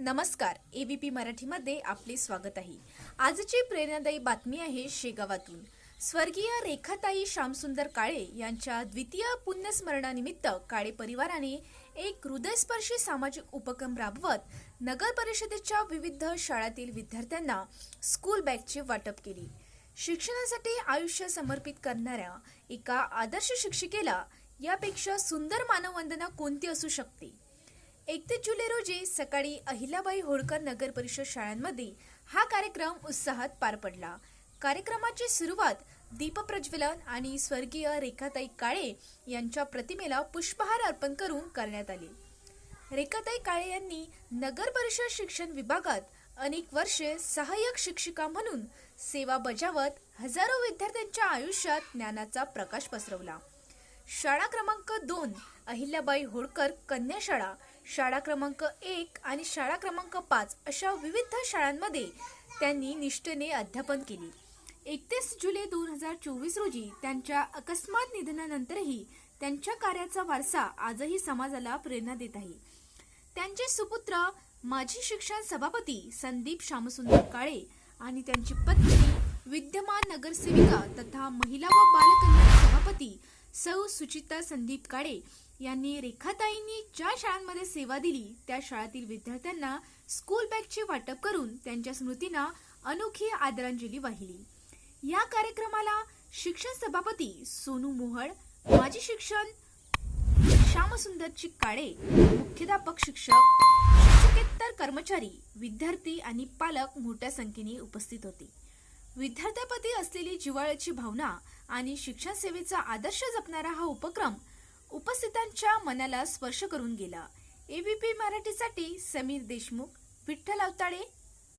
नमस्कार, एबीपी मराठीमध्ये आपले स्वागत आहे। आजची प्रेरणादायी बातमी आहे शेगावातून। स्वर्गीय रेखाताई श्यामसुंदर काळे यांच्या द्वितीय पुण्यस्मरणानिमित्त काळे परिवाराने एक हृदयस्पर्शी सामाजिक उपक्रम राबवत नगर परिषदेच्या विविध शाळांतील विद्यार्थ्यांना स्कूल बॅगचे वाटप केले। शिक्षणासाठी आयुष्य समर्पित करणाऱ्या एका आदर्श शिक्षिकेला यापेक्षा सुंदर मानववंदना कोणती असू शकते। 31 जुलै रोजी सकाळी अहिल्याबाई होळकर नगर परिषद शाळांमध्ये हा कार्यक्रम उत्साहात पार पडला। कार्यक्रमाची सुरुवात दीपप्रज्वलन आणि स्वर्गीय रेखाताई काळे यांच्या प्रतिमेला पुष्पहार अर्पण करून करण्यात आले। रेखाताई काळे यांनी नगर परिषद शिक्षण विभागात अनेक वर्षे सहाय्यक शिक्षिका म्हणून सेवा बजावत हजारो विद्यार्थ्यांच्या आयुष्यात ज्ञानाचा प्रकाश पसरवला। शाळा क्रमांक 2 अहिल्याबाई होळकर कन्या शाळा, शाळा क्रमांक 1 आणि शाळा क्रमांक 5 अशा विविध शाळांमध्ये त्यांनी निष्ठेने अध्यापन केले। 31 जुलै 2024 रोजी त्यांच्या अकस्मात निधनानंतरही त्यांच्या कार्याचा वारसा आजही समाजाला प्रेरणा देत आहे। त्यांचे सुपुत्र माजी शिक्षण सभापती संदीप श्यामसुंदर काळे आणि त्यांची पत्नी विद्यमान नगरसेविका तथा महिला व बालकल्याण सभापती सौ सुचिता संदीप काळे यांनी रेखाताईंनी ज्या शाळांमध्ये सेवा दिली त्या शाळातील विद्यार्थ्यांना स्कूल बॅगचे वाटप करून त्यांच्या स्मृतींना अनोखी आदरांजली वाहिली। या कार्यक्रमाला शिक्षण सभापती सोनू मोहळ, माजी शिक्षण श्यामसुंदरची काळे, मुख्याध्यापक शिक्षक, शिक्षकेतर कर्मचारी, विद्यार्थी आणि पालक मोठ्या संख्येने उपस्थित होते। विद्यार्थ्याप्रती असलेली जिव्हाळ्याची भावना आणि शिक्षण सेवेचा आदर्श जपणारा हा उपक्रम उपस्थितांच्या मनाला स्पर्श करून गेला। एबीपी मराठीसाठी समीर देशमुख, विठ्ठल अवताळे,